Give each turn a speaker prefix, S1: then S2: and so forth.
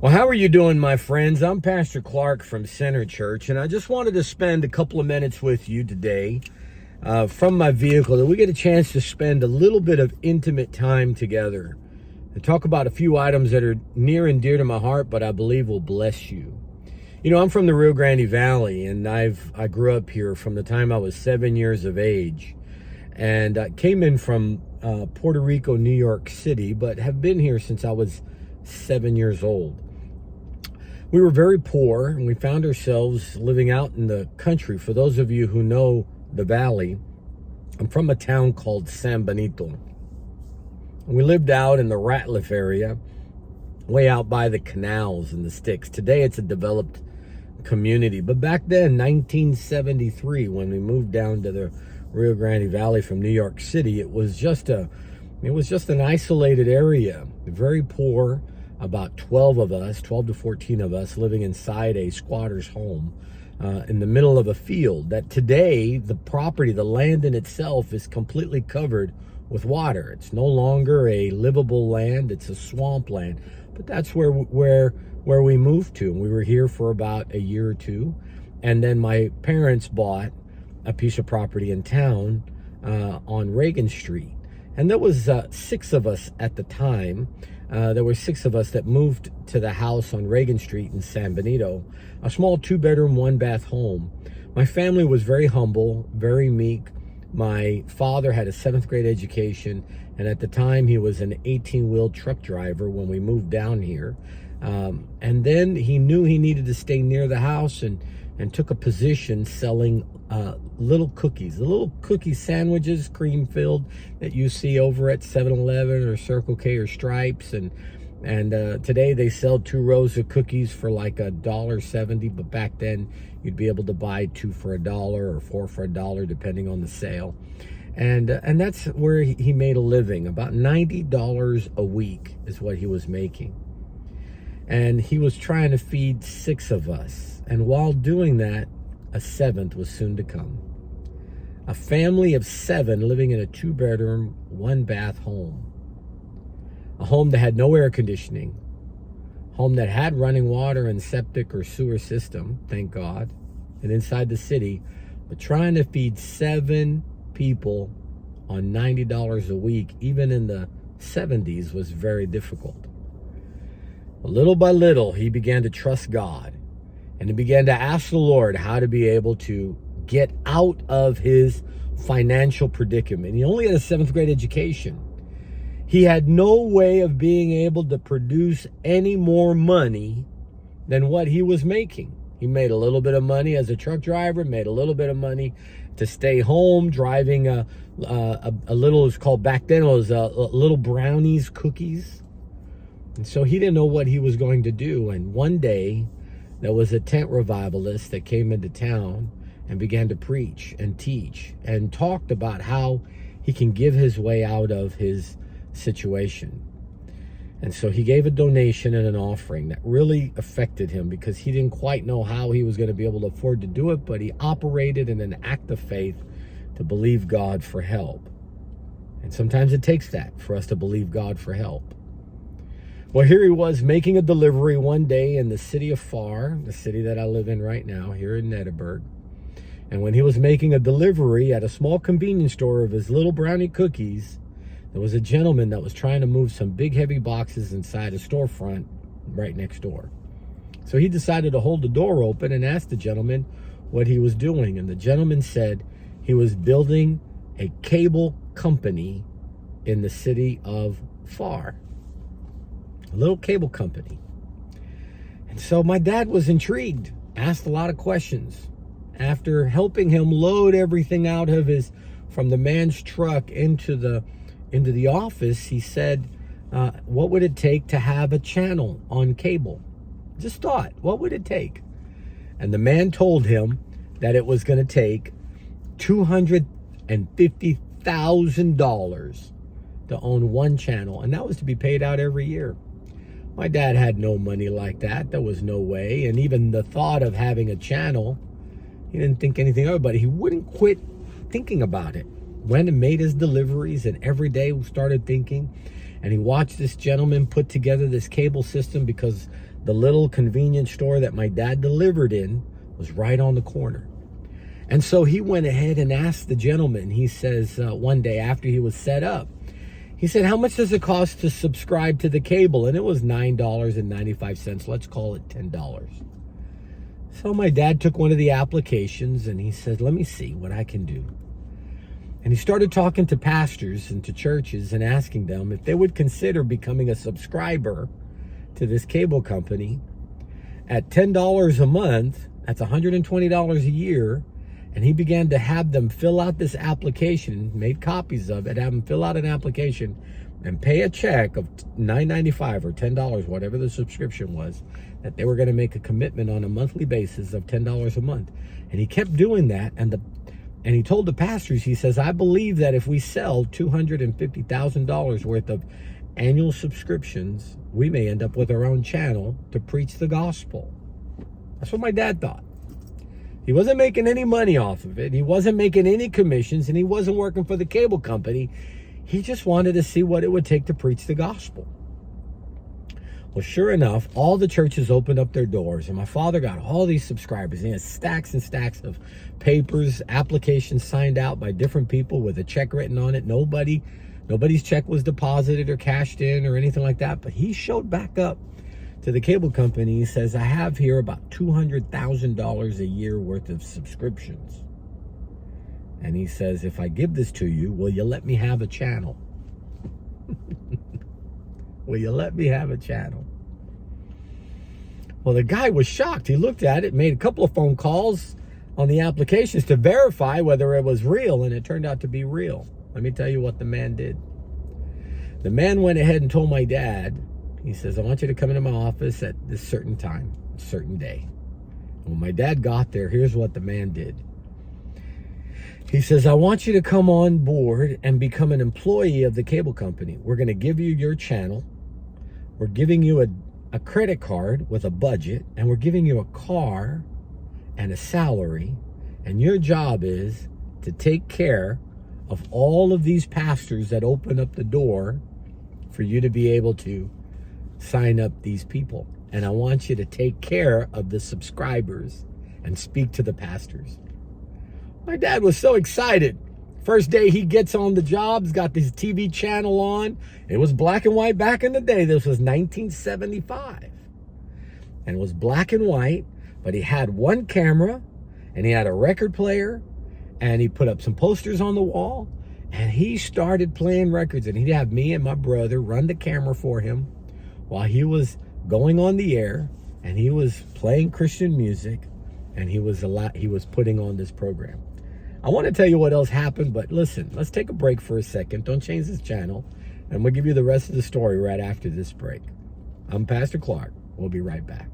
S1: Well, how are you doing, my friends? I'm Pastor Clark from Center Church, and I just wanted to spend a couple of minutes with you today from my vehicle that we get a chance to spend a little bit of intimate time together and talk about a few items that are near and dear to my heart, but I believe will bless you. You know, I'm from the Rio Grande Valley, and I grew up here from the time I was 7 years of age, and I came in from Puerto Rico, New York City, but have been here since I was 7 years old. We were very poor, and we found ourselves living out in the country. For those of you who know the valley, I'm from a town called San Benito. And we lived out in the Ratliff area, way out by the canals and the sticks. Today it's a developed community. But back then, 1973, when we moved down to the Rio Grande Valley from New York City, it was just an isolated area, very poor. About 12 to 14 of us living inside a squatter's home in the middle of a field that today, the property, the land in itself is completely covered with water. It's no longer a livable land, it's a swamp land. But that's where we moved to. And we were here for about a year or two. And then my parents bought a piece of property in town on Reagan Street. And there was 6 of us at the time. There were 6 of us that moved to the house on Reagan Street in San Benito, a small 2-bedroom, 1-bath home. My family was very humble, very meek. My father had a 7th grade education, and at the time he was an 18-wheel truck driver when we moved down here. And then he knew he needed to stay near the house and took a position selling little cookies, the little cookie sandwiches, cream-filled, that you see over at 7-Eleven or Circle K or Stripes. And today they sell 2 rows of cookies for like $1.70, but back then you'd be able to buy 2 for $1 or 4 for $1, depending on the sale. And that's where he made a living. About $90 a week is what he was making. And he was trying to feed 6 of us. And while doing that, a 7th was soon to come. A family of 7 living in a 2-bedroom, 1-bath home. A home that had no air conditioning. Home that had running water and septic or sewer system, thank God, and inside the city. But trying to feed 7 people on $90 a week, even in the 70s, was very difficult. Little by little, he began to trust God, and he began to ask the Lord how to be able to get out of his financial predicament. He only had a 7th grade education. He had no way of being able to produce any more money than what he was making. He made a little bit of money as a truck driver, made a little bit of money to stay home, driving a little, it was called back then, it was little brownies, cookies. And so he didn't know what he was going to do. And one day, there was a tent revivalist that came into town and began to preach and teach and talked about how he can give his way out of his situation. And so he gave a donation and an offering that really affected him, because he didn't quite know how he was going to be able to afford to do it, but he operated in an act of faith to believe God for help. And sometimes it takes that for us to believe God for help. Well, here he was making a delivery one day in the city of Far, the city that I live in right now, here in Nederburg. And when he was making a delivery at a small convenience store of his little brownie cookies, there was a gentleman that was trying to move some big, heavy boxes inside a storefront right next door. So he decided to hold the door open and ask the gentleman what he was doing. And the gentleman said he was building a cable company in the city of Far. A little cable company. And so my dad was intrigued, asked a lot of questions. After helping him load everything out of from the man's truck into the office, he said, what would it take to have a channel on cable? Just thought, what would it take? And the man told him that it was going to take $250,000 to own one channel, and that was to be paid out every year. My dad had no money like that. There was no way. And even the thought of having a channel, he didn't think anything of it, but he wouldn't quit thinking about it. Went and made his deliveries, and every day we started thinking. And he watched this gentleman put together this cable system because the little convenience store that my dad delivered in was right on the corner. And so he went ahead and asked the gentleman, he says, one day after he was set up, he said, how much does it cost to subscribe to the cable? And it was $9.95. Let's call it $10. So my dad took one of the applications and he said, let me see what I can do. And he started talking to pastors and to churches and asking them if they would consider becoming a subscriber to this cable company at $10 a month. That's $120 a year. And he began to have them fill out this application, made copies of it, have them fill out an application and pay a check of $9.95 or $10, whatever the subscription was, that they were going to make a commitment on a monthly basis of $10 a month. And he kept doing that. And he told the pastors, he says, I believe that if we sell $250,000 worth of annual subscriptions, we may end up with our own channel to preach the gospel. That's what my dad thought. He wasn't making any money off of it. He wasn't making any commissions, and he wasn't working for the cable company. He just wanted to see what it would take to preach the gospel. Well, sure enough, all the churches opened up their doors, and my father got all these subscribers. He had stacks and stacks of papers, applications signed out by different people with a check written on it. Nobody's check was deposited or cashed in or anything like that. But he showed back up to the cable company. He says, I have here about $200,000 a year worth of subscriptions. And he says, if I give this to you, will you let me have a channel? Will you let me have a channel? Well, the guy was shocked. He looked at it, made a couple of phone calls on the applications to verify whether it was real, and it turned out to be real. Let me tell you what the man did. The man went ahead and told my dad, he says, I want you to come into my office at this certain time, a certain day. When my dad got there, here's what the man did. He says, I want you to come on board and become an employee of the cable company. We're going to give you your channel. We're giving you a credit card with a budget, and we're giving you a car and a salary. And your job is to take care of all of these pastors that open up the door for you to be able to sign up these people. And I want you to take care of the subscribers and speak to the pastors. My dad was so excited. First day he gets on the job, he's got this TV channel on. It was black and white back in the day. This was 1975. And it was black and white, but he had one camera and he had a record player and he put up some posters on the wall and he started playing records, and he'd have me and my brother run the camera for him while he was going on the air, and he was playing Christian music, and he was putting on this program. I want to tell you what else happened, but listen, let's take a break for a second. Don't change this channel, and we'll give you the rest of the story right after this break. I'm Pastor Clark. We'll be right back.